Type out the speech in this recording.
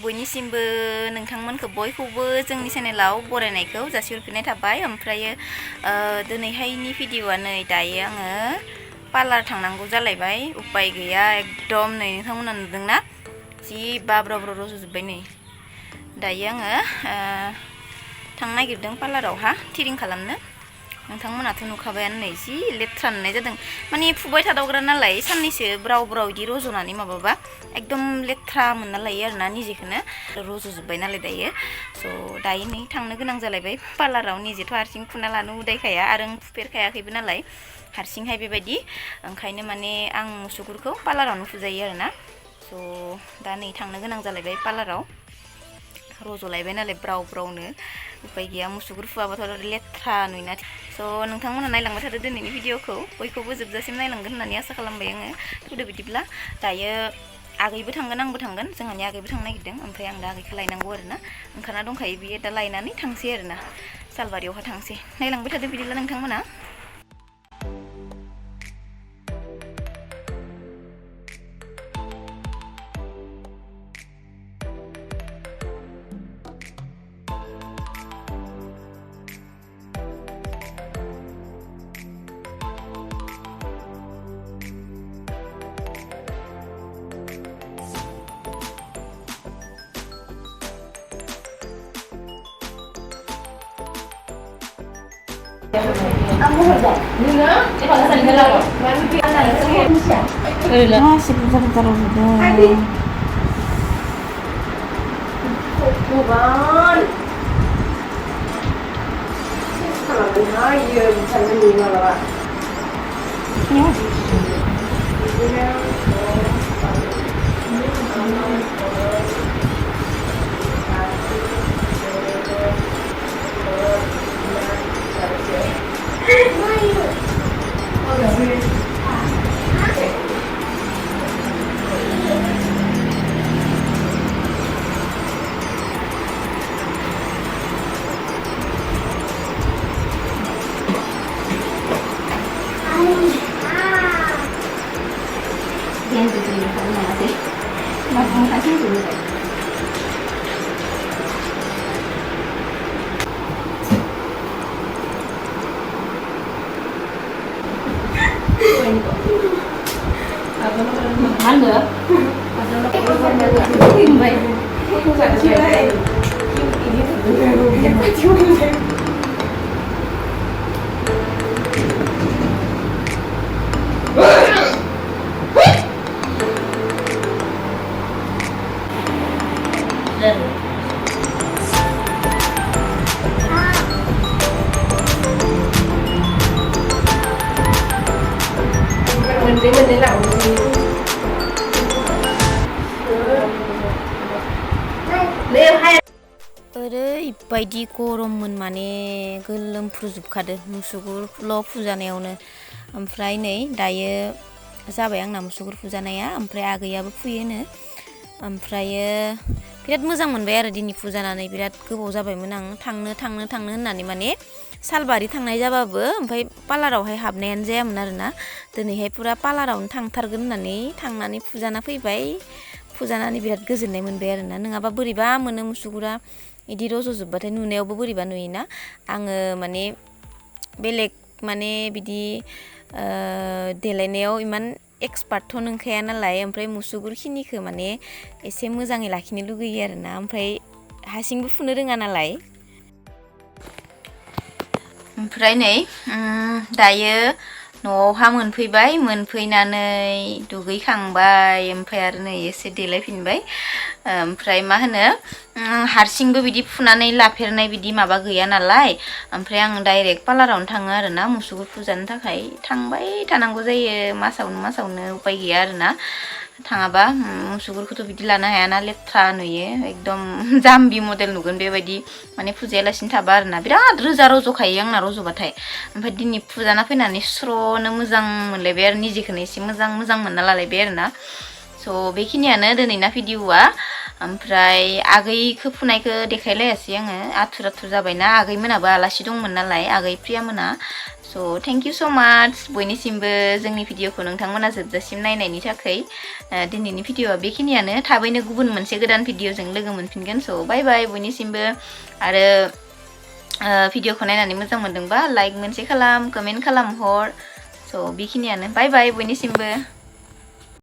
बयनिसिमबो नोंथांमोनखौ बयखौबो जोंनि चेनेलाव बरायनायखौ जासिहरफिननाय थाबाय। ओमफ्रायो दिनैहायनि भिडिअ'आ नै दायो आङो पार्लार थांनांगौ जालायबाय। उपाय गैया एकदम नै नोंथांमोना नुदोंना जि बाब्राव रज'जोब्बाय नै। दायो आङो थांनो नागिरदों पार्लारावहा थ्रेडिं खालामनो। नोंथांमोनाथ' नुखाबायानो नै जि लेथ्रा नुनाय जादों। माने फुबाय थादावग्रा नालाय साननैसो ब्राव ब्राव इदि रज'नानै माबाबा एकदम लेथ्रा मोनना लायो आरोना निजेखौनो रज'जोब्बाय नालाय दायो। स' दायो नै थांनो गोनां जालायबाय पार्लाराव। निजेथ' हारसिं फुना लानो उदायखाया आरो आं फुफेरखायाखैबो नालाय हारसिंहाय बेबायदि। ओंखायनो माने आं मुसुगुरखौ पार्लारावनो फुजायो आरोना। स' दा नै थांनो गोनां जालायबाय पार्लाराव। रज'लायबाय नालाय ब्राव ब्रावनो उपाय गैया मुसुगुर फुवाबाथ' लेथ्रा नुयोना। स' नोंथांमोना नायलांबाय थादो दिनैनि भिडिअ'खौ, बयखौबो जोबजासिम नायलांगोन होननानै आसा खालामबाय आङो। थुदो बिदिब्ला दायो आगैबो थांगोन आंबो थांगोन, जोंहानि आगैबो थांनो नागिरदों। ओमफ्राय आं दा आगैखौ लायनांगौ आरोना, ओंखारना दंखायो बियो। दा लायनानै थांसै आरोना, सालबारियावहा थांसै। नायलांबाय थादो बिदिब्ला नोंथांमोना। Masih bentar-bentar udah. Bukan. Kalau benar ya bisa meninggal lah. Yang itu ya, kamu masih masih kasih dulu. Ada. Baik. Mình làm gì? ओरैबायदि गरममोन माने गोलोमफ्रुजोबखादो मुसुगुरल' फुजानायावनो। ओमफ्राय नै दायो जाबाय आंना मुसुगुर फुजानाया। ओमफ्राय आगैयाबो फुयोनो। ओमफ्रायो बिराद मोजां मोनबाय आरो दिनै फुजानानै। बिराद गोबाव जाबायमोन आं थांनो होननानै माने सालबारि थांनाय जाबाबो ओमफ्राय पार्लारावहाय हाबनायानो जायामोन आरोना। दिनैहाय पुरा पार्लारावनो थांथारगोन होननानै थांनानै फुजाना फैबाय। फुजानानै बिराद गोजोननाय मोनबाय आरोना। नङाबा बोरैबा मोनो मुसुगुरा इदि रज'जोबबाथाय, नुनायावबो बोरैबा नुयोना। आङो माने बेलेग माने बिदि देलायनायाव इमान एक्सपार्टथ' नंखाया नालाय। ओमफ्राय मुसुगुरखिनिखौ माने एसे मोजाङै लाखिनो लुगैयो आरोना। ओमफ्राय हारसिंबो फुनो रोङा नालाय। ओमफ्राय नै दायो न'आवहा मोनफैबाय। मोनफैनानै दुगैखांबाय। ओमफ्राय आरो नै एसे देलायफिनबाय। ओमफ्राय मा होनो हारसिंबो बिदि फुनानै लाफेरनाय बिदि माबा गैया नालाय। ओमफ्राय आं डाइरेक्ट पार्लारावनो थाङो आरोना मुसुगुर फुजानो थाखाय। थांबाय थानांगौ जायो मासावनो उपाय गैया आरोना। थाङाबा मुसुगुरखौथ' बिदि लानो हायाना, लेथ्रा नुयो एकदम जाम्बि मडेल नुगोन बेबायदि माने फुजायालासिनो थाबा आरोना। बिराद रोजा रज'खायो आंना रज'बाथाय। ओमफ्राय दिनै फुजाना फैनानै स्र'नो मोजां मोनलायबाय आरो निजेखौनो एसे मोजां मोनना लालायबाय आरोना। स' बेखिनियानो दिनैना भिडिअ'आ। ओमफ्राय आगैखौ फुनायखौ देखायलायासै आङो आथुर आथुर जाबायना आगैमोनाबो आलासि दंमोन नालाय आगै प्रियामोना स' थेंक इउ स' माच बयनिसिमबो जोंनि भिडिअखौ नोंथांमोना जोबजासिम नायनायनि थाखाय दिनैनि भिडिअआ बेखिनियानो थाबैनो गुबुन मोनसे गोदान भिडिअजों लोगो मोनफिनगोन स' बाय बाय बयनिसिमबो आरो भिडिअखौ नायनानै मोजां मोनदोंबा लाइक मोनसे खालाम कमेन्ट खालाम हर स' बेखिनियानो बाय बाय बयनिसिमबो